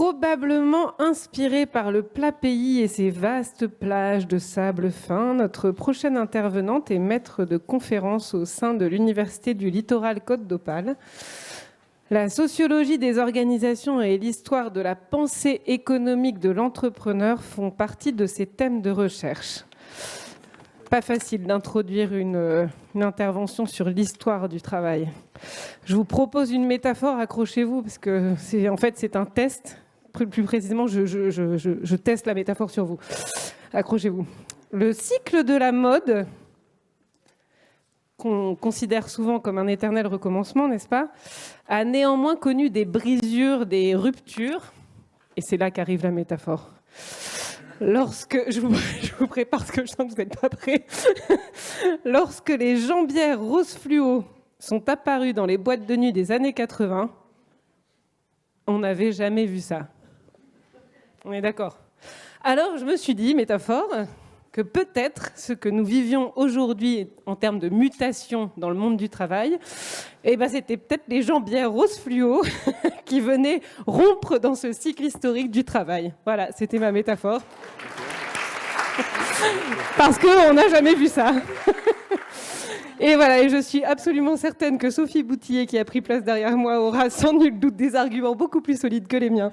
Probablement inspiré par le plat pays et ses vastes plages de sable fin, notre prochaine intervenante est maître de conférences au sein de l'Université du Littoral Côte d'Opale. La sociologie des organisations et l'histoire de la pensée économique de l'entrepreneur font partie de ses thèmes de recherche. Pas facile d'introduire une intervention sur l'histoire du travail. Je vous propose une métaphore, accrochez-vous, parce que c'est un test. Plus précisément, je teste la métaphore sur vous. Accrochez-vous. Le cycle de la mode, qu'on considère souvent comme un éternel recommencement, n'est-ce pas, a néanmoins connu des brisures, des ruptures, et c'est là qu'arrive la métaphore. Je vous prépare parce que je sens que vous n'êtes pas prêts. Lorsque les jambières rose fluo sont apparues dans les boîtes de nuit des années 80, on n'avait jamais vu ça. On est d'accord. Alors, je me suis dit, métaphore, que peut-être ce que nous vivions aujourd'hui en termes de mutation dans le monde du travail, c'était peut-être les jambières rose fluo qui venaient rompre dans ce cycle historique du travail. Voilà, c'était ma métaphore. Parce qu'on n'a jamais vu ça. Et voilà, et je suis absolument certaine que Sophie Boutillier, qui a pris place derrière moi, aura sans nul doute des arguments beaucoup plus solides que les miens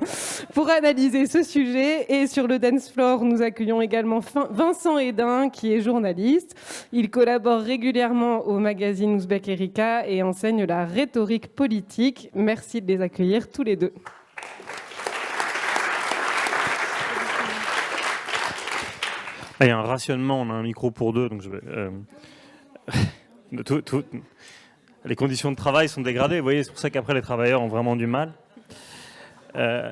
pour analyser ce sujet. Et sur le dance floor, nous accueillons également Vincent Hédin, qui est journaliste. Il collabore régulièrement au magazine Ouzbek Erika et enseigne la rhétorique politique. Merci de les accueillir tous les deux. Il y a un rationnement, on a un micro pour deux, donc je vais... Les conditions de travail sont dégradées, vous voyez, c'est pour ça qu'après les travailleurs ont vraiment du mal. Je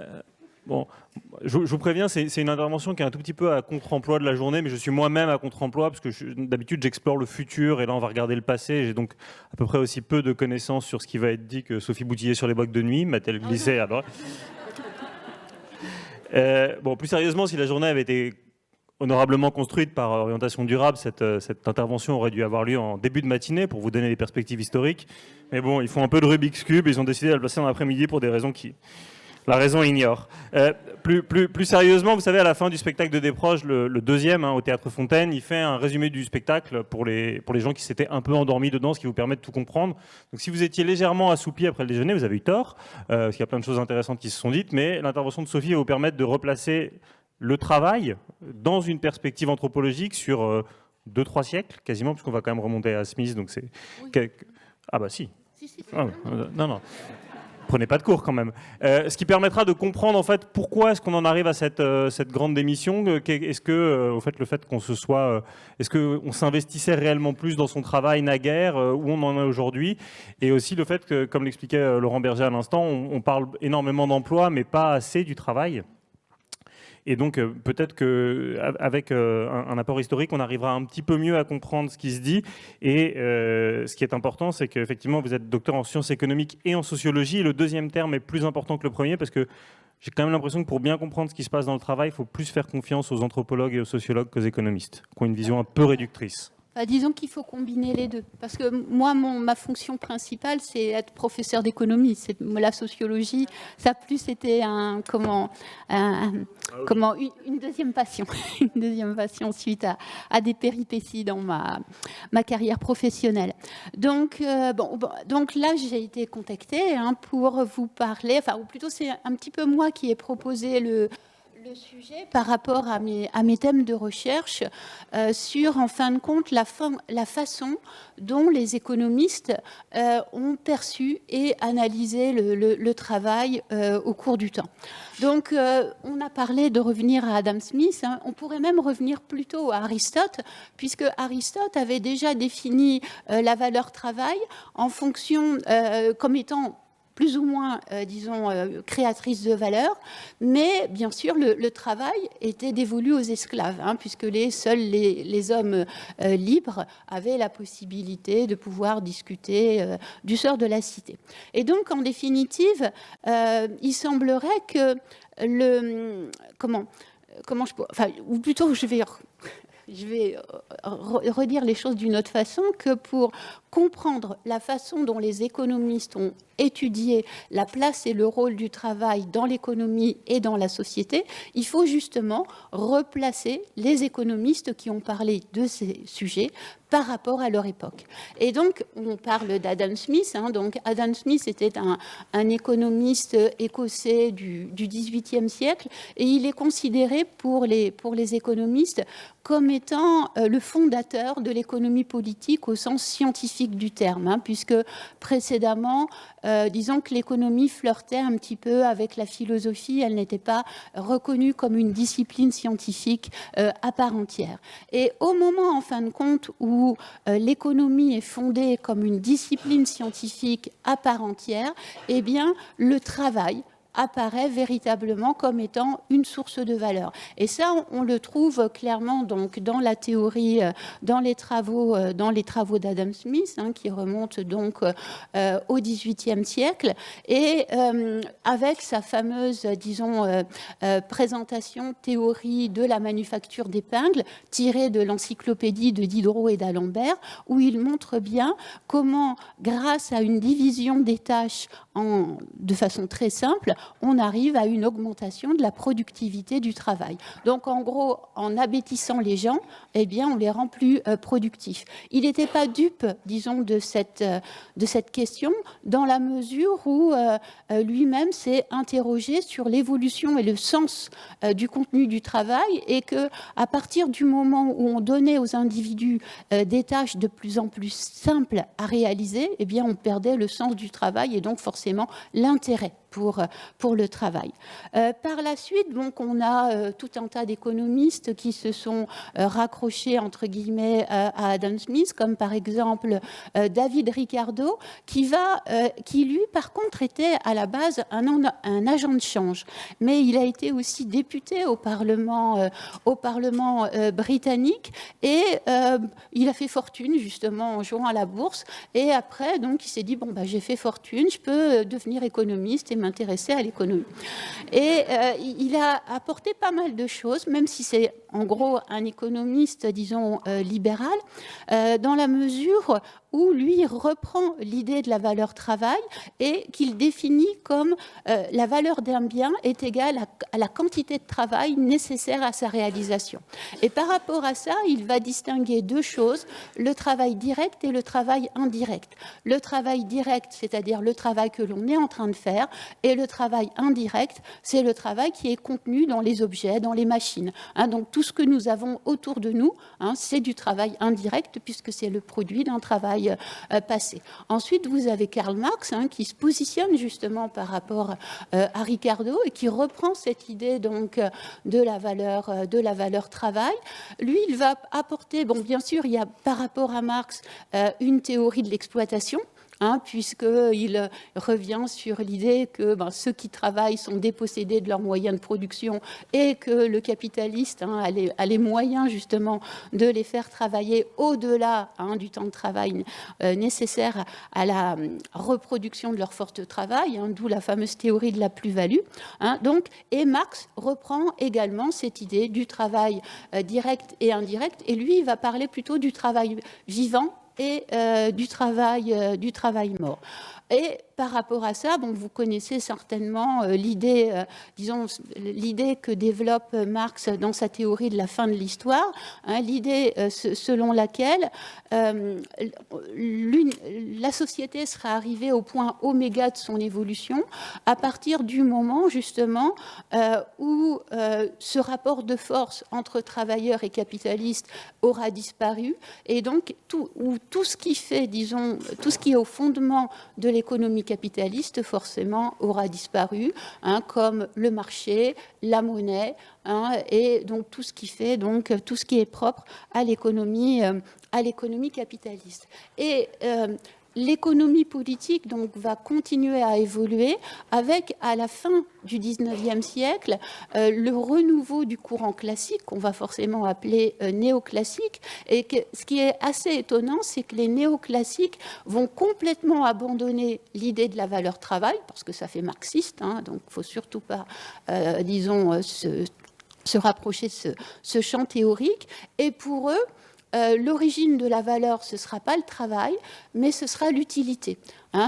vous préviens, c'est une intervention qui est un tout petit peu à contre-emploi de la journée, mais je suis moi-même à contre-emploi parce que d'habitude j'explore le futur et là on va regarder le passé. J'ai donc à peu près aussi peu de connaissances sur ce qui va être dit que Sophie Boutillier sur les boîtes de nuit, m'a-t-elle glissé à droite. Plus sérieusement, si la journée avait été honorablement construite par Orientation Durable, cette intervention aurait dû avoir lieu en début de matinée pour vous donner des perspectives historiques. Mais bon, ils font un peu de Rubik's Cube, ils ont décidé de le placer en après-midi pour des raisons qui... La raison ignore. Plus sérieusement, vous savez, à la fin du spectacle de Desproges, le deuxième, au Théâtre Fontaine, il fait un résumé du spectacle pour les gens qui s'étaient un peu endormis dedans, ce qui vous permet de tout comprendre. Donc si vous étiez légèrement assoupi après le déjeuner, vous avez eu tort, parce qu'il y a plein de choses intéressantes qui se sont dites, mais l'intervention de Sophie va vous permettre de replacer le travail dans une perspective anthropologique sur 2-3 siècles, quasiment, puisqu'on va quand même remonter à Smith, donc c'est... Oui. Ah bah si. Non. Prenez pas de cours quand même. Ce qui permettra de comprendre en fait pourquoi est-ce qu'on en arrive à cette grande démission. Est-ce que au fait, le fait qu'on se soit, est-ce qu'on s'investissait réellement plus dans son travail naguère, où on en est aujourd'hui, et aussi le fait que, comme l'expliquait Laurent Berger à l'instant, on parle énormément d'emploi, mais pas assez du travail. Et donc, peut-être qu'avec un apport historique, on arrivera un petit peu mieux à comprendre ce qui se dit. Et ce qui est important, c'est qu'effectivement, vous êtes docteur en sciences économiques et en sociologie. Et le deuxième terme est plus important que le premier, parce que j'ai quand même l'impression que pour bien comprendre ce qui se passe dans le travail, il faut plus faire confiance aux anthropologues et aux sociologues qu'aux économistes, qui ont une vision un peu réductrice. Disons qu'il faut combiner les deux. Parce que moi, ma fonction principale, c'est être professeur d'économie. La sociologie, ça a plus été une deuxième passion. Une deuxième passion suite à des péripéties dans ma carrière professionnelle. Donc là, j'ai été contactée pour vous parler, ou plutôt c'est un petit peu moi qui ai proposé le sujet par rapport à mes thèmes de recherche sur, en fin de compte, la façon dont les économistes ont perçu et analysé le travail au cours du temps. Donc, on a parlé de revenir à Adam Smith, on pourrait même revenir plutôt à Aristote, puisque Aristote avait déjà défini la valeur travail en fonction, comme étant plus ou moins, créatrice de valeur, mais bien sûr, le travail était dévolu aux esclaves, puisque seuls les hommes libres avaient la possibilité de pouvoir discuter du sort de la cité. Et donc, en définitive, il semblerait que ou plutôt, je vais je vais redire les choses d'une autre façon, que pour comprendre la façon dont les économistes ont étudié la place et le rôle du travail dans l'économie et dans la société, il faut justement replacer les économistes qui ont parlé de ces sujets par rapport à leur époque. Et donc, on parle d'Adam Smith. Donc, Adam Smith était un économiste écossais du XVIIIe siècle, et il est considéré pour les économistes comme étant le fondateur de l'économie politique au sens scientifique du terme, puisque précédemment, disons que l'économie flirtait un petit peu avec la philosophie, elle n'était pas reconnue comme une discipline scientifique à part entière. Et au moment, en fin de compte, où l'économie est fondée comme une discipline scientifique à part entière, eh bien, le travail apparaît véritablement comme étant une source de valeur. Et ça, on le trouve clairement donc dans la théorie, dans les travaux d'Adam Smith, qui remontent donc au XVIIIe siècle, et avec sa fameuse, disons, présentation théorie de la manufacture d'épingles, tirée de l'encyclopédie de Diderot et d'Alembert, où il montre bien comment, grâce à une division des tâches de façon très simple, on arrive à une augmentation de la productivité du travail. Donc, en gros, en abêtissant les gens, eh bien, on les rend plus productifs. Il n'était pas dupe, disons, de cette question, dans la mesure où lui-même s'est interrogé sur l'évolution et le sens du contenu du travail, et que, à partir du moment où on donnait aux individus des tâches de plus en plus simples à réaliser, eh bien, on perdait le sens du travail et donc forcément l'intérêt pour le travail. Par la suite, donc, on a tout un tas d'économistes qui se sont raccrochés, entre guillemets, à Adam Smith, comme par exemple David Ricardo, qui lui, par contre, était à la base un agent de change. Mais il a été aussi député au Parlement britannique, et il a fait fortune, justement, en jouant à la bourse. Et après, donc, il s'est dit, bon, j'ai fait fortune, je peux devenir économiste et m'intéresser à l'économie. Et il a apporté pas mal de choses, même si c'est en gros un économiste, disons, libéral, dans la mesure où lui reprend l'idée de la valeur travail et qu'il définit comme la valeur d'un bien est égale à la quantité de travail nécessaire à sa réalisation. Et par rapport à ça, il va distinguer deux choses, le travail direct et le travail indirect. Le travail direct, c'est-à-dire le travail que l'on est en train de faire, et le travail indirect, c'est le travail qui est contenu dans les objets, dans les machines. Donc tout ce que nous avons autour de nous, c'est du travail indirect, puisque c'est le produit d'un travail passé. Ensuite, vous avez Karl Marx, qui se positionne justement par rapport à Ricardo et qui reprend cette idée donc de la valeur travail. Lui, il va apporter, bon, bien sûr, il y a par rapport à Marx une théorie de l'exploitation, puisqu'il revient sur l'idée que ceux qui travaillent sont dépossédés de leurs moyens de production et que le capitaliste a les moyens justement de les faire travailler au-delà du temps de travail nécessaire à la reproduction de leur force de travail, d'où la fameuse théorie de la plus-value. Et Marx reprend également cette idée du travail direct et indirect, et lui, il va parler plutôt du travail vivant et du travail mort. Et par rapport à ça, vous connaissez certainement l'idée que développe Marx dans sa théorie de la fin de l'histoire, l'idée selon laquelle la société sera arrivée au point oméga de son évolution à partir du moment justement où ce rapport de force entre travailleurs et capitalistes aura disparu, et donc tout ce qui fait, disons, tout ce qui est au fondement de l'économie capitaliste forcément aura disparu, comme le marché, la monnaie, et donc tout ce qui fait, donc tout ce qui est propre à l'économie capitaliste. Et l'économie politique donc va continuer à évoluer avec, à la fin du XIXe siècle, le renouveau du courant classique, qu'on va forcément appeler néoclassique. Et ce qui est assez étonnant, c'est que les néoclassiques vont complètement abandonner l'idée de la valeur travail, parce que ça fait marxiste, donc il ne faut surtout pas, disons, se rapprocher de ce champ théorique. Et pour eux, l'origine de la valeur, ce ne sera pas le travail, mais ce sera l'utilité.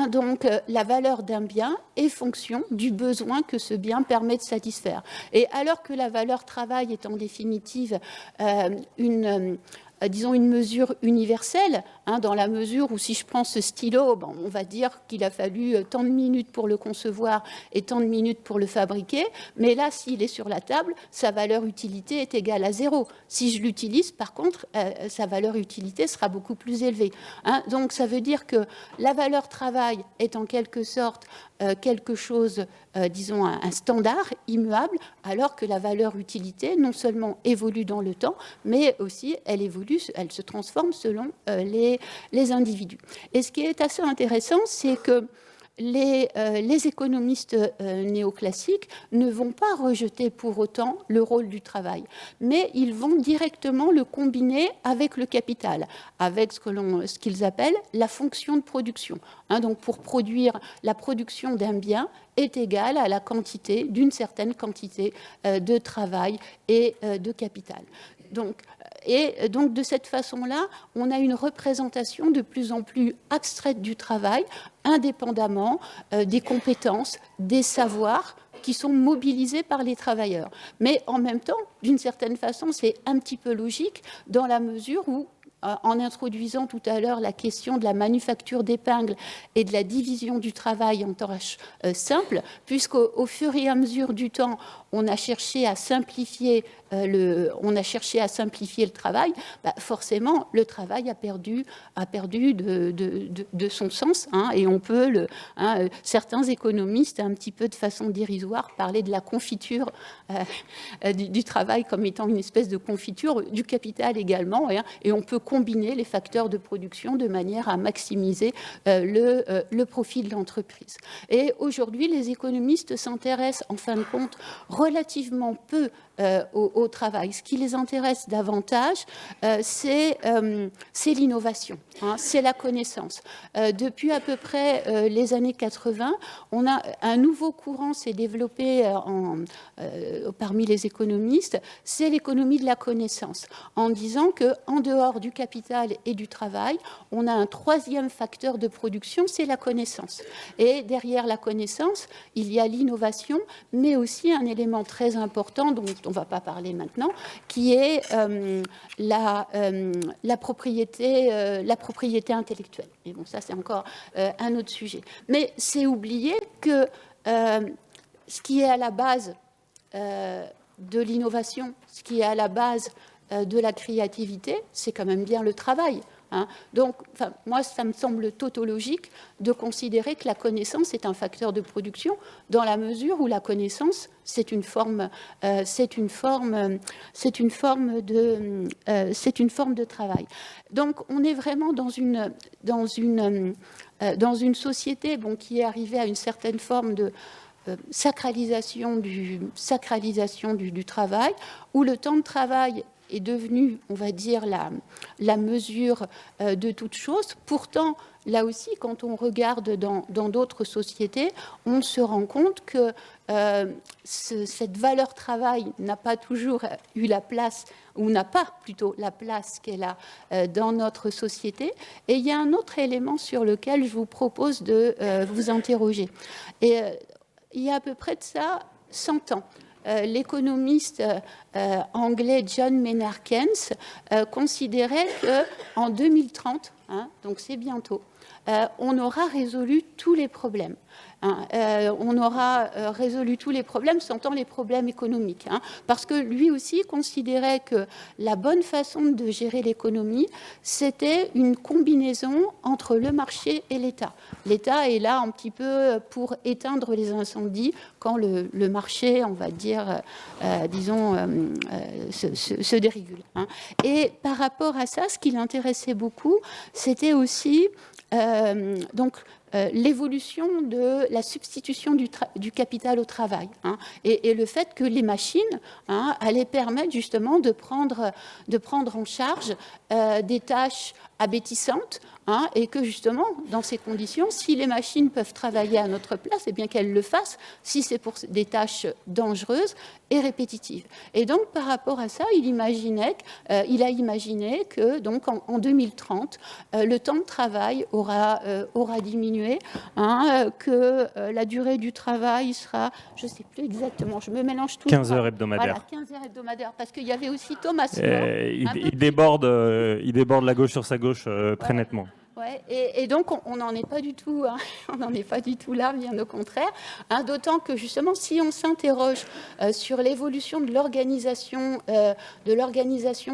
Donc, la valeur d'un bien est fonction du besoin que ce bien permet de satisfaire. Et alors que la valeur travail est en définitive disons une mesure universelle, dans la mesure où si je prends ce stylo, on va dire qu'il a fallu tant de minutes pour le concevoir et tant de minutes pour le fabriquer, mais là, s'il est sur la table, sa valeur utilité est égale à 0. Si je l'utilise, par contre, sa valeur utilité sera beaucoup plus élevée. Donc, ça veut dire que la valeur travail est en quelque sorte quelque chose, disons, un standard immuable, alors que la valeur utilité, non seulement évolue dans le temps, mais aussi elle évolue, elle se transforme selon les individus. Et ce qui est assez intéressant, c'est que les économistes néoclassiques ne vont pas rejeter pour autant le rôle du travail, mais ils vont directement le combiner avec le capital, avec ce qu'ils appellent la fonction de production. Donc pour produire, la production d'un bien est égale à la quantité, d'une certaine quantité de travail et de capital. Et donc, de cette façon-là, on a une représentation de plus en plus abstraite du travail, indépendamment des compétences, des savoirs qui sont mobilisés par les travailleurs. Mais en même temps, d'une certaine façon, c'est un petit peu logique dans la mesure où, en introduisant tout à l'heure la question de la manufacture d'épingles et de la division du travail en tâches simples, puisqu'au fur et à mesure du temps, on a cherché à simplifier le travail, forcément, le travail a perdu de son sens. Et on peut, certains économistes, un petit peu de façon dérisoire, parler de la confiture du travail comme étant une espèce de confiture du capital également. Et on peut combiner les facteurs de production de manière à maximiser le profit de l'entreprise. Et aujourd'hui, les économistes s'intéressent, en fin de compte, relativement peu au travail. Ce qui les intéresse davantage, c'est l'innovation, c'est la connaissance. Depuis à peu près les années 80, on a un nouveau courant s'est développé parmi les économistes, c'est l'économie de la connaissance, en disant qu'en dehors du capital et du travail, on a un troisième facteur de production, c'est la connaissance. Et derrière la connaissance, il y a l'innovation, mais aussi un élément très important dont on ne va pas parler maintenant, qui est la propriété intellectuelle. Et bon, ça, c'est encore un autre sujet. Mais c'est oublier que ce qui est à la base de l'innovation, ce qui est à la base de la créativité, c'est quand même bien le travail. Donc, moi, ça me semble tautologique de considérer que la connaissance est un facteur de production, dans la mesure où la connaissance, c'est une forme de travail. Donc, on est vraiment dans une société qui est arrivée à une certaine forme de sacralisation du travail, où le temps de travail est devenu, on va dire, la mesure de toute chose. Pourtant, là aussi, quand on regarde dans d'autres sociétés, on se rend compte que cette valeur travail n'a pas toujours eu la place, ou n'a pas plutôt la place qu'elle a dans notre société. Et il y a un autre élément sur lequel je vous propose de vous interroger. Et il y a à peu près de ça 100 ans. L'économiste anglais John Maynard Keynes considérait qu'en 2030, donc c'est bientôt, on aura résolu tous les problèmes. On aura résolu tous les problèmes, s'entend les problèmes économiques. Parce que lui aussi considérait que la bonne façon de gérer l'économie, c'était une combinaison entre le marché et l'État. L'État est là un petit peu pour éteindre les incendies quand le marché, on va dire, se dérégule. Et par rapport à ça, ce qui l'intéressait beaucoup, c'était aussi donc l'évolution de la substitution du capital au travail, hein, et le fait que les machines, hein, allaient permettre justement de prendre en charge des tâches abétissantes, hein, et que justement, dans ces conditions, si les machines peuvent travailler à notre place, eh bien qu'elles le fassent, si c'est pour des tâches dangereuses et répétitives. Et donc, par rapport à ça, il a imaginé que donc, en 2030, le temps de travail aura diminué, hein, que la durée du travail sera, je ne sais plus exactement, je me mélange tout. 15 heures hebdomadaires. Voilà, 15 heures hebdomadaires, parce qu'il y avait aussi Thomas More. Il déborde la gauche sur sa gauche très nettement. Ouais, et donc on n'en est pas du tout, hein, on n'en est pas du tout là, bien au contraire, hein, d'autant que justement si on s'interroge sur l'évolution de l'organisation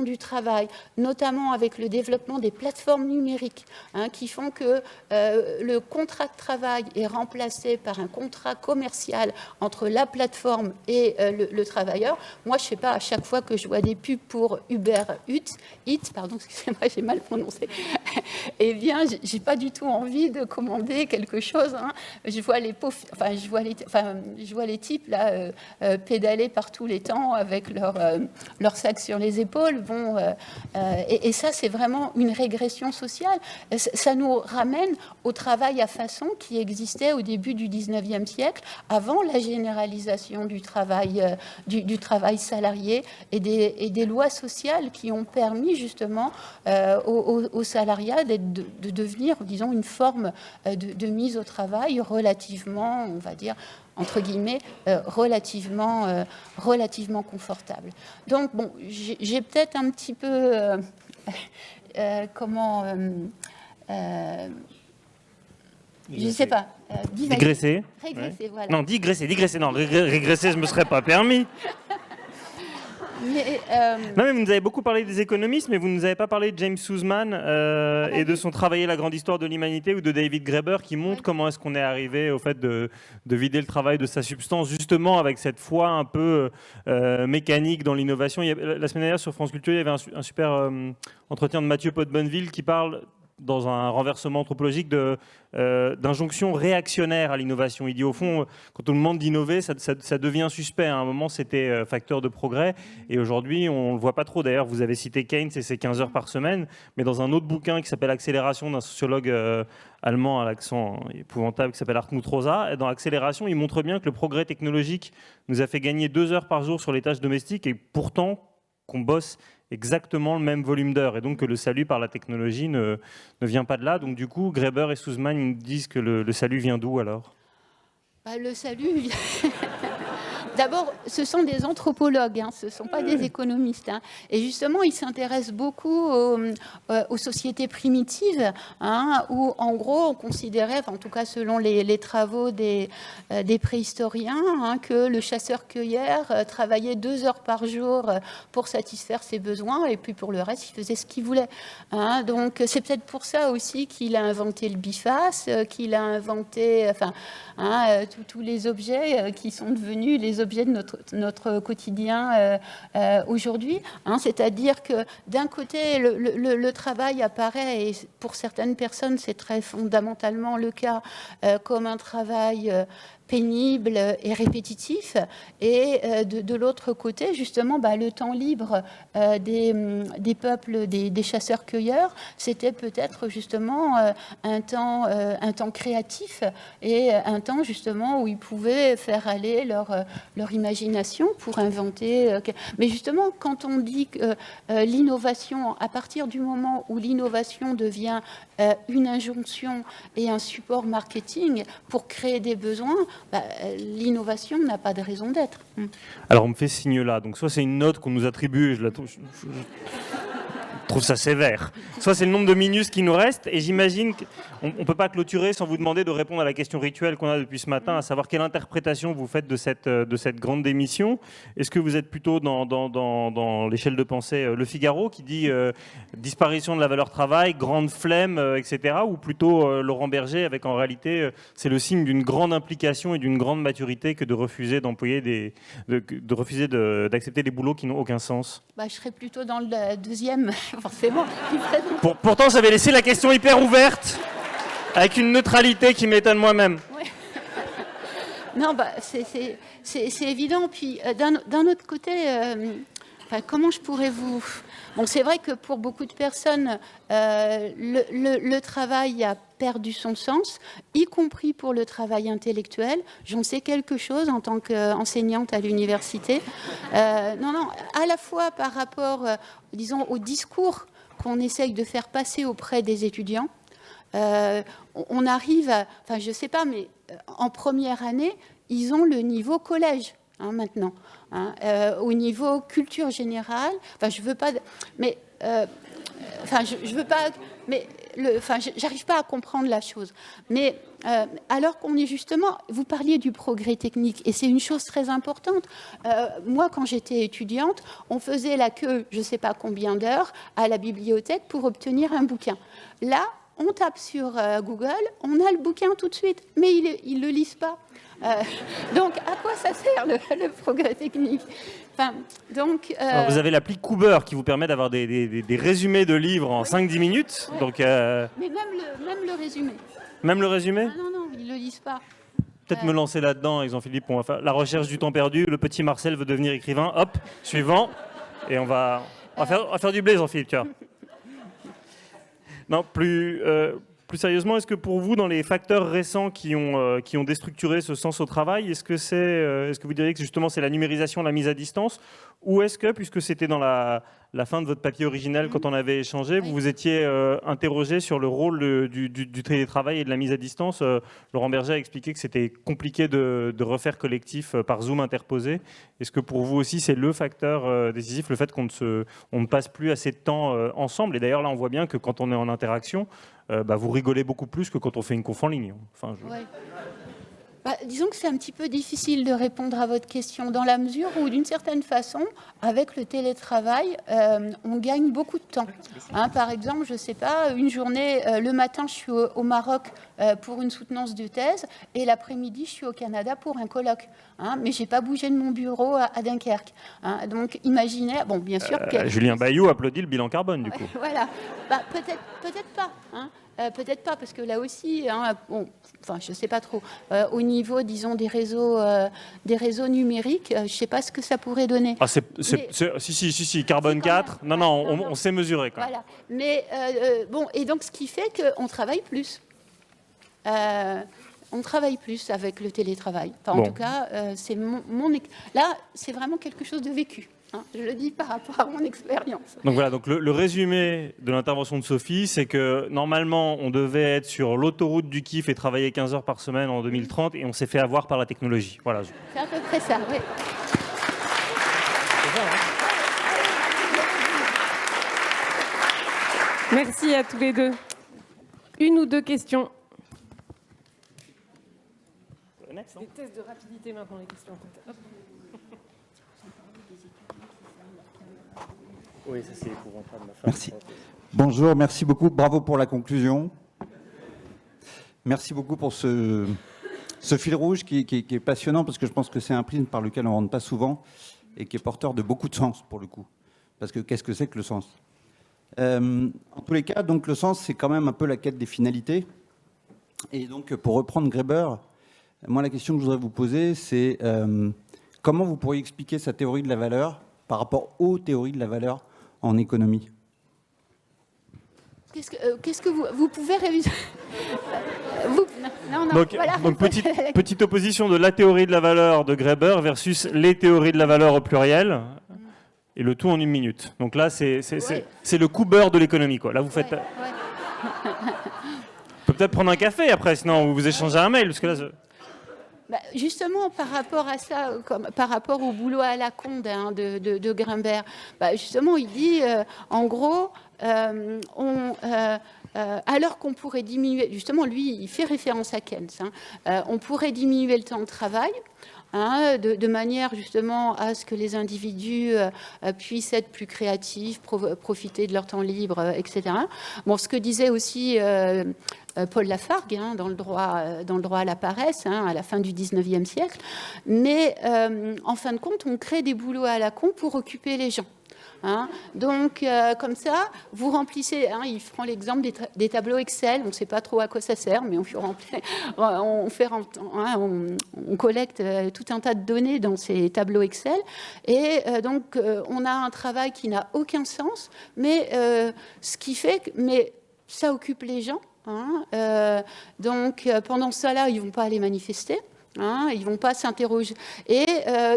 du travail, notamment avec le développement des plateformes numériques, hein, qui font que le contrat de travail est remplacé par un contrat commercial entre la plateforme et le travailleur. Moi, je sais pas, à chaque fois que je vois des pubs pour Uber Eats, pardon, excusez-moi, j'ai mal prononcé, eh bien, j'ai pas du tout envie de commander quelque chose, hein. Je vois les types là pédaler par tous les temps avec leur sac sur les épaules. Bon, et ça, c'est vraiment une régression sociale. Ça nous ramène au travail à façon qui existait au début du 19e siècle, avant la généralisation du travail salarié et des lois sociales qui ont permis justement aux salariats de devenir, disons, une forme de mise au travail relativement, on va dire, entre guillemets, relativement confortable. Donc, bon, j'ai peut-être un petit peu... je ne sais pas. Digresser. Régresser, voilà. Non, digresser. Non, régresser, je ne me serais pas permis. Non, mais vous nous avez beaucoup parlé des économistes, mais vous ne nous avez pas parlé de James Sussman et de son Travailler la grande histoire de l'humanité, ou de David Graeber, qui montre comment est-ce qu'on est arrivé au fait de vider le travail de sa substance, justement avec cette foi un peu mécanique dans l'innovation. La semaine dernière sur France Culture, il y avait un super entretien de Mathieu Pot-Bonneville qui parle, dans un renversement anthropologique, d'injonction réactionnaire à l'innovation. Il dit, au fond, quand on nous demande d'innover, ça devient suspect. À un moment, c'était facteur de progrès, et aujourd'hui, on ne le voit pas trop. D'ailleurs, vous avez cité Keynes et ses 15 heures par semaine, mais dans un autre bouquin qui s'appelle Accélération, d'un sociologue allemand à l'accent épouvantable, qui s'appelle Hartmut Rosa, et dans Accélération, il montre bien que le progrès technologique nous a fait gagner 2 heures par jour sur les tâches domestiques, et pourtant qu'on bosse exactement le même volume d'heures, et donc que le salut par la technologie ne vient pas de là. Donc du coup, Graeber et Sussman, ils nous disent que le salut vient d'où alors ? Le salut vient... D'abord, ce sont des anthropologues, hein, ce ne sont pas des économistes, hein. Et justement, ils s'intéressent beaucoup aux sociétés primitives, hein, où en gros, on considérait, en tout cas selon les travaux des préhistoriens, hein, que le chasseur-cueilleur travaillait 2 heures par jour pour satisfaire ses besoins, et puis pour le reste, il faisait ce qu'il voulait, hein. Donc c'est peut-être pour ça aussi qu'il a inventé le biface, qu'il a inventé tous les objets qui sont devenus les objets de notre quotidien aujourd'hui, hein. C'est-à-dire que d'un côté, le travail apparaît, et pour certaines personnes, c'est très fondamentalement le cas, comme un travail pénible et répétitif, et de l'autre côté, justement, le temps libre des peuples, des chasseurs-cueilleurs, c'était peut-être justement un temps créatif, et un temps justement où ils pouvaient faire aller leur imagination pour inventer. Mais justement, quand on dit que l'innovation, à partir du moment où l'innovation devient une injonction et un support marketing pour créer des besoins, l'innovation n'a pas de raison d'être. Alors on me fait ce signe-là, donc soit c'est une note qu'on nous attribue, et je trouve ça sévère, soit c'est le nombre de minus qui nous reste, et j'imagine qu'on ne peut pas clôturer sans vous demander de répondre à la question rituelle qu'on a depuis ce matin, à savoir quelle interprétation vous faites de cette grande démission. Est-ce que vous êtes plutôt dans l'échelle de pensée Le Figaro, qui dit disparition de la valeur travail, grande flemme, etc., ou plutôt Laurent Berger, avec en réalité c'est le signe d'une grande implication et d'une grande maturité que de refuser d'accepter des boulots qui n'ont aucun sens? Je serais plutôt dans le deuxième, forcément. Pourtant, ça avait laissé la question hyper ouverte. Avec une neutralité qui m'étonne moi-même. Ouais. Non, c'est évident. Puis d'un autre côté, comment je pourrais vous... Bon, c'est vrai que pour beaucoup de personnes, le travail a perdu son sens, y compris pour le travail intellectuel. J'en sais quelque chose en tant qu'enseignante à l'université. Non, à la fois par rapport, disons, au discours qu'on essaye de faire passer auprès des étudiants. On arrive à... Enfin, je ne sais pas, mais en première année, ils ont le niveau collège. Maintenant, au niveau culture générale, je veux pas, mais je veux pas, mais j'arrive pas à comprendre la chose. Mais alors qu'on est justement, vous parliez du progrès technique, et c'est une chose très importante. Moi, quand j'étais étudiante, on faisait la queue, je sais pas combien d'heures, à la bibliothèque pour obtenir un bouquin. Là, on tape sur Google, on a le bouquin tout de suite, mais ils le lisent pas. Donc, à quoi ça sert le progrès technique? Alors, vous avez l'appli Cooper qui vous permet d'avoir des résumés de livres en 5-10 minutes. Ouais. Donc, mais même le résumé. Même le résumé? Non, ils ne le lisent pas. Peut-être me lancer là-dedans, Jean-Philippe. On va faire la recherche du temps perdu. Le petit Marcel veut devenir écrivain. Hop, suivant. Et on va faire du blé, Jean-Philippe, tu vois. Non, plus sérieusement, est-ce que pour vous, dans les facteurs récents qui ont déstructuré ce sens au travail, est-ce que vous diriez que justement c'est la numérisation, la mise à distance, ou est-ce que, puisque c'était dans la fin de votre papier original quand on avait échangé, vous vous étiez interrogé sur le rôle du télétravail et de la mise à distance? Laurent Berger a expliqué que c'était compliqué de refaire collectif par Zoom interposé. Est-ce que pour vous aussi c'est le facteur décisif, le fait qu'on ne passe plus assez de temps ensemble? Et d'ailleurs là on voit bien que quand on est en interaction, vous rigolez beaucoup plus que quand on fait une conf en ligne. Ouais. Disons que c'est un petit peu difficile de répondre à votre question dans la mesure où, d'une certaine façon, avec le télétravail, on gagne beaucoup de temps. Par exemple, je ne sais pas, une journée, le matin, je suis au Maroc pour une soutenance de thèse et l'après-midi, je suis au Canada pour un colloque. Mais je n'ai pas bougé de mon bureau à Dunkerque. Donc, imaginez, bon, bien sûr... Julien Bayou applaudit le bilan carbone, du coup. Voilà. Peut-être pas. Peut-être pas, parce que là aussi, je ne sais pas trop. Au niveau, disons, des réseaux numériques, je ne sais pas ce que ça pourrait donner. Si, carbone 4. Non, on sait mesurer quand même. Voilà. Mais et donc ce qui fait qu'on travaille plus. On travaille plus avec le télétravail. En tout cas, c'est là, c'est vraiment quelque chose de vécu. Je le dis par rapport à mon expérience. Donc voilà, le résumé de l'intervention de Sophie, c'est que normalement, on devait être sur l'autoroute du kiff et travailler 15 heures par semaine en 2030, et on s'est fait avoir par la technologie. Voilà. C'est à peu près ça, oui. Merci à tous les deux. Une ou deux questions. Des tests de rapidité maintenant, les questions. Hop. Oui, ça c'est épouvantable. Merci. Bonjour, merci beaucoup. Bravo pour la conclusion. Merci beaucoup pour ce fil rouge qui est passionnant, parce que je pense que c'est un prisme par lequel on ne rentre pas souvent et qui est porteur de beaucoup de sens pour le coup. Parce que qu'est-ce que c'est que le sens? En tous les cas, donc, le sens, c'est quand même un peu la quête des finalités. Et donc, pour reprendre Graeber, moi, la question que je voudrais vous poser, c'est comment vous pourriez expliquer sa théorie de la valeur par rapport aux théories de la valeur en économie? Qu'est-ce que vous pouvez réviser? Donc petite opposition de la théorie de la valeur de Graeber versus les théories de la valeur au pluriel, et le tout en 1 minute. Donc là, c'est le Cooper de l'économie, quoi. Là, vous faites... On peut peut-être prendre un café après, sinon vous échangez un mail, parce que là... Justement, par rapport à ça, par rapport au boulot à la Conde de Grimbert, justement, il dit, en gros, alors qu'on pourrait diminuer, justement, lui, il fait référence à Keynes, on pourrait diminuer le temps de travail, de manière justement à ce que les individus puissent être plus créatifs, profiter de leur temps libre, etc. Bon, ce que disait aussi Paul Lafargue dans le droit à la paresse, à la fin du 19e siècle. Mais en fin de compte, on crée des boulots à la con pour occuper les gens. Hein. Donc, comme ça, vous remplissez, hein, il prend l'exemple des tableaux Excel, on ne sait pas trop à quoi ça sert, mais on collecte tout un tas de données dans ces tableaux Excel, et donc on a un travail qui n'a aucun sens, mais ce qui fait que ça occupe les gens. Hein, donc pendant ça là, ils vont pas aller manifester. Hein, ils ne vont pas s'interroger. Et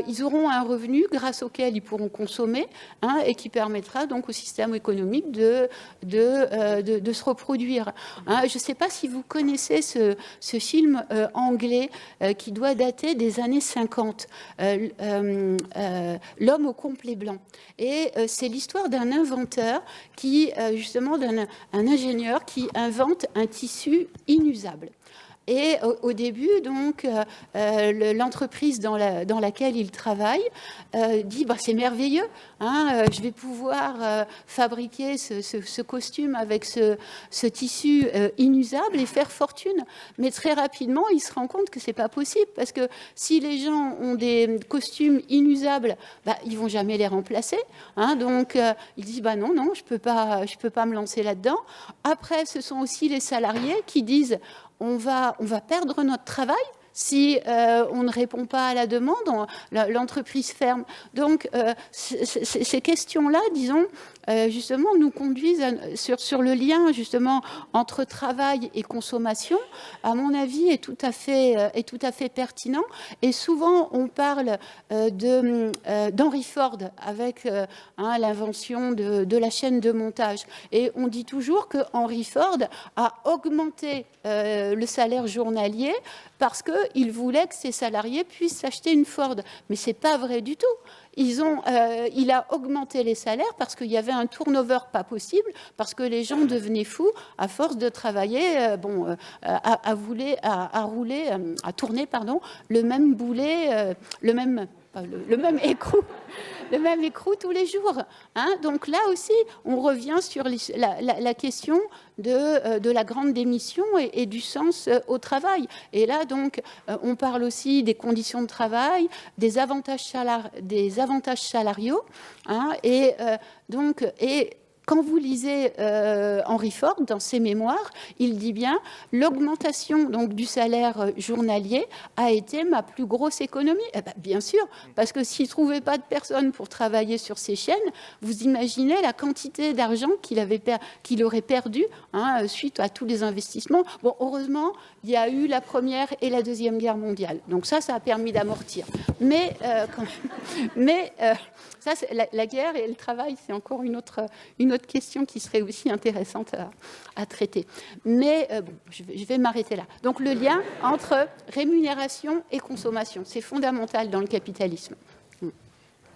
ils auront un revenu grâce auquel ils pourront consommer, hein, et qui permettra donc au système économique de se reproduire. Hein, je ne sais pas si vous connaissez ce film anglais qui doit dater des années 50, L'homme au complet blanc. Et c'est l'histoire d'un inventeur qui, justement, un ingénieur qui invente un tissu inusable. Et au début, donc, l'entreprise dans laquelle il travaille dit c'est merveilleux, hein, je vais pouvoir fabriquer ce costume avec ce tissu inusable et faire fortune. Mais très rapidement, il se rend compte que c'est pas possible, parce que si les gens ont des costumes inusables, ils vont jamais les remplacer. Hein, donc, il dit non, je peux pas me lancer là-dedans. Après, ce sont aussi les salariés qui disent on va perdre notre travail si on ne répond pas à la demande, l'entreprise ferme. Donc, ces questions-là, disons, justement, nous conduisent sur le lien, justement, entre travail et consommation, à mon avis, est tout à fait pertinent. Et souvent, on parle d'Henry Ford avec l'invention de la chaîne de montage. Et on dit toujours que Henry Ford a augmenté le salaire journalier parce qu'il voulait que ses salariés puissent s'acheter une Ford. Mais ce n'est pas vrai du tout. Il a augmenté les salaires parce qu'il y avait un turnover pas possible, parce que les gens devenaient fous à force de travailler, à tourner le même boulet, le même écrou tous les jours. Hein. Donc là aussi, on revient sur la question de la grande démission et du sens au travail. Et là, donc, on parle aussi des conditions de travail, des avantages salariaux. Hein, et quand vous lisez Henry Ford dans ses mémoires, il dit bien l'augmentation donc du salaire journalier a été ma plus grosse économie. Bien sûr, parce que s'il ne trouvait pas de personnes pour travailler sur ces chaînes, vous imaginez la quantité d'argent qu'il aurait perdu, hein, suite à tous les investissements. Bon, heureusement, il y a eu la Première et la Deuxième Guerre mondiale. Donc ça a permis d'amortir. Mais ça, la guerre et le travail, c'est encore une autre question qui serait aussi intéressante à traiter. Mais je vais m'arrêter là. Donc le lien entre rémunération et consommation, c'est fondamental dans le capitalisme.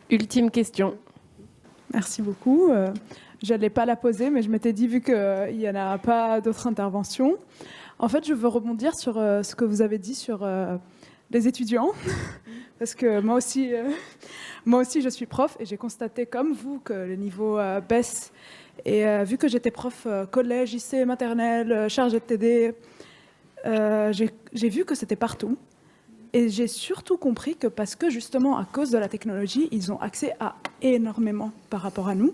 Ultime question. Merci beaucoup. Je n'allais pas la poser, mais je m'étais dit, vu qu'il n'y en a pas d'autres interventions, en fait, je veux rebondir sur ce que vous avez dit sur les étudiants, parce que moi aussi, je suis prof et j'ai constaté, comme vous, que le niveau baisse. Et vu que j'étais prof collège, lycée, maternelle, chargée de TD, j'ai vu que c'était partout. Et j'ai surtout compris que parce que, justement, à cause de la technologie, ils ont accès à énormément par rapport à nous.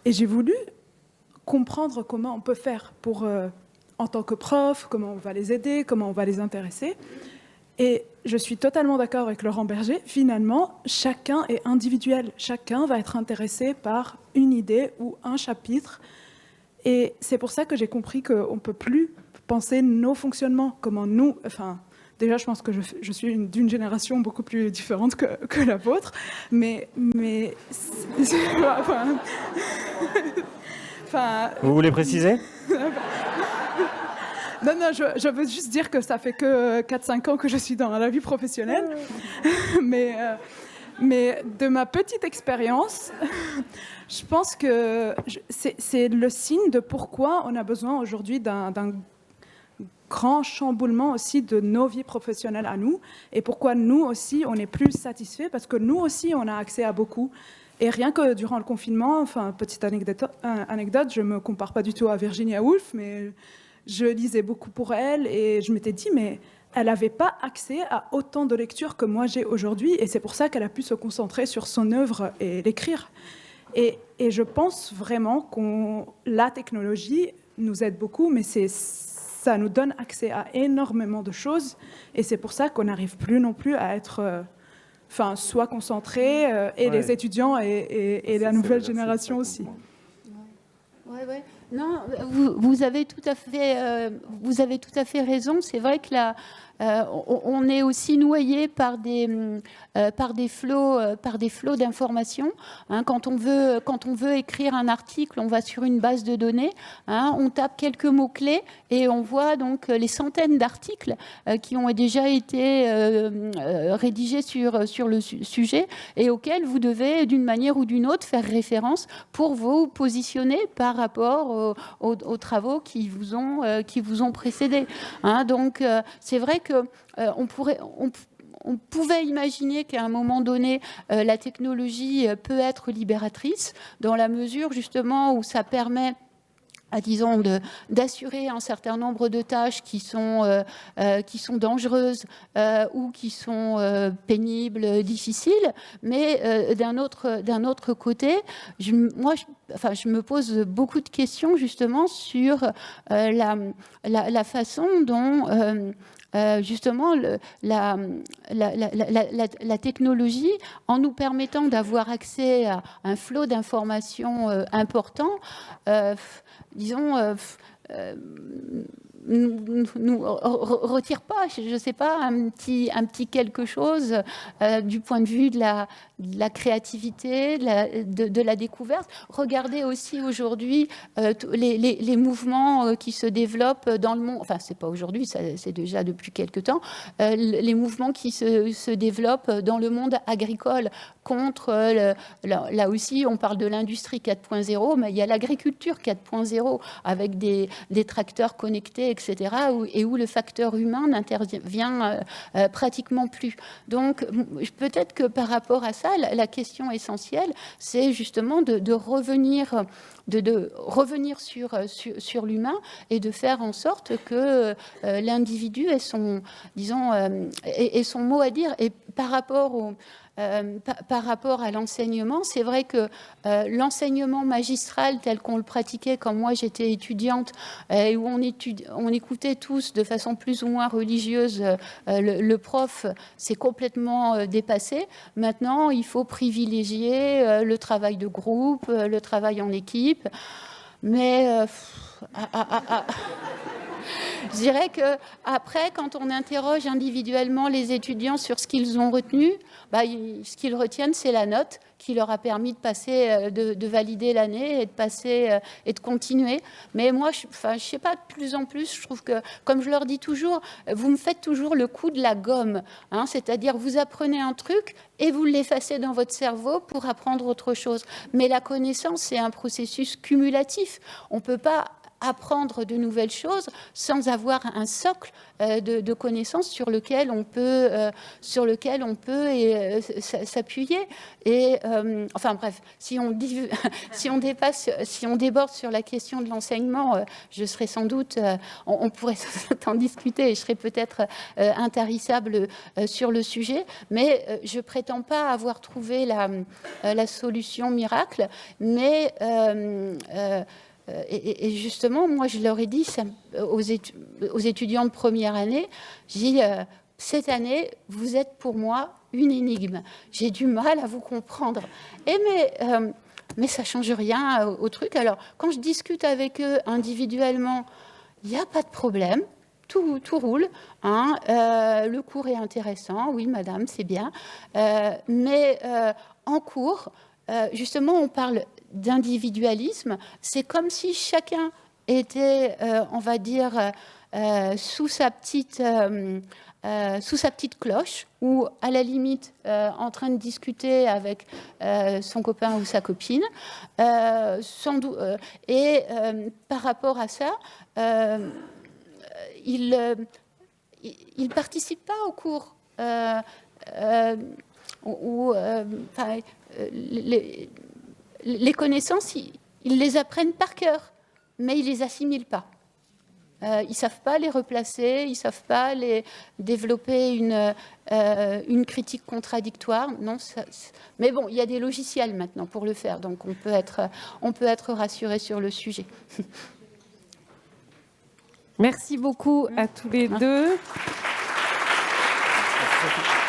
Et j'ai voulu comprendre comment on peut faire pour, en tant que prof, comment on va les aider, comment on va les intéresser. Et je suis totalement d'accord avec Laurent Berger. Finalement, chacun est individuel. Chacun va être intéressé par une idée ou un chapitre. Et c'est pour ça que j'ai compris qu'on ne peut plus penser nos fonctionnements, comment nous... Enfin, déjà, je pense que je suis d'une génération beaucoup plus différente que la vôtre. Mais Vous voulez préciser ? Non, je veux juste dire que ça fait que 4-5 ans que je suis dans la vie professionnelle. Mais de ma petite expérience, je pense que c'est le signe de pourquoi on a besoin aujourd'hui d'un grand chamboulement aussi de nos vies professionnelles à nous, et pourquoi nous aussi, on n'est plus satisfaits, parce que nous aussi, on a accès à beaucoup. Et rien que durant le confinement, enfin, petite anecdote, je ne me compare pas du tout à Virginia Woolf, mais je lisais beaucoup pour elle, et je m'étais dit, mais elle n'avait pas accès à autant de lectures que moi j'ai aujourd'hui, et c'est pour ça qu'elle a pu se concentrer sur son œuvre et l'écrire. Et je pense vraiment que la technologie nous aide beaucoup, mais ça nous donne accès à énormément de choses. Et c'est pour ça qu'on n'arrive plus non plus à être soit concentrés, et les étudiants et la nouvelle génération aussi. Ouais. Non, vous avez tout à fait raison. C'est vrai que on est aussi noyé par des flots d'informations. Hein, quand on veut écrire un article, on va sur une base de données, hein, on tape quelques mots-clés et on voit donc les centaines d'articles qui ont déjà été rédigés sur le sujet et auxquels vous devez, d'une manière ou d'une autre, faire référence pour vous positionner par rapport aux travaux qui vous ont précédé. Hein, donc, c'est vrai que on pouvait imaginer qu'à un moment donné, la technologie peut être libératrice, dans la mesure justement où ça permet, disons, d'assurer un certain nombre de tâches qui sont dangereuses ou qui sont pénibles, difficiles. Mais d'un autre côté, je me pose beaucoup de questions justement sur la façon dont justement la technologie, en nous permettant d'avoir accès à un flot d'informations important, disons, nous retire pas, je ne sais pas, un petit quelque chose du point de vue de la créativité, de la découverte. Regardez aussi aujourd'hui les mouvements qui se développent dans le monde, enfin c'est pas aujourd'hui, c'est déjà depuis quelque temps, les mouvements qui se développent dans le monde agricole contre, là aussi on parle de l'industrie 4.0, mais il y a l'agriculture 4.0 avec des tracteurs connectés, etc., et où le facteur humain n'intervient pratiquement plus. Donc peut-être que par rapport à ça, la question essentielle, c'est justement de revenir sur l'humain et de faire en sorte que l'individu ait son mot à dire. Et par rapport à l'enseignement, c'est vrai que l'enseignement magistral tel qu'on le pratiquait quand moi j'étais étudiante et où on écoutait tous de façon plus ou moins religieuse le prof, c'est complètement dépassé. Maintenant, il faut privilégier le travail de groupe, le travail en équipe. Mais je dirais qu'après, quand on interroge individuellement les étudiants sur ce qu'ils ont retenu, ce qu'ils retiennent, c'est la note qui leur a permis de passer, de valider l'année et de passer et de continuer. Mais moi, je sais pas, de plus en plus, je trouve que, comme je leur dis toujours, vous me faites toujours le coup de la gomme. Hein, c'est-à-dire, vous apprenez un truc et vous l'effacez dans votre cerveau pour apprendre autre chose. Mais la connaissance, c'est un processus cumulatif. On ne peut pas apprendre de nouvelles choses sans avoir un socle de connaissances sur lequel on peut s'appuyer. Et enfin bref, si on déborde sur la question de l'enseignement, je serais sans doute, on pourrait en discuter et je serais peut-être intarissable sur le sujet, mais je prétends pas avoir trouvé la solution miracle, mais et justement, moi, je leur ai dit aux étudiants de première année, j'ai dit, cette année, vous êtes pour moi une énigme. J'ai du mal à vous comprendre. Mais ça ne change rien au truc. Alors, quand je discute avec eux individuellement, il n'y a pas de problème. Tout roule. Hein. Le cours est intéressant. Oui, madame, c'est bien. Mais en cours, justement, on parle d'individualisme, c'est comme si chacun était, on va dire, sous sa petite cloche, ou à la limite en train de discuter avec son copain ou sa copine. Sans doute, et par rapport à ça, il ne participe pas au cours. Les connaissances, ils les apprennent par cœur, mais ils ne les assimilent pas. Ils ne savent pas les replacer, ils ne savent pas développer une critique contradictoire. Non, mais bon, il y a des logiciels maintenant pour le faire, donc on peut être rassuré sur le sujet. Merci beaucoup à tous les deux. Merci.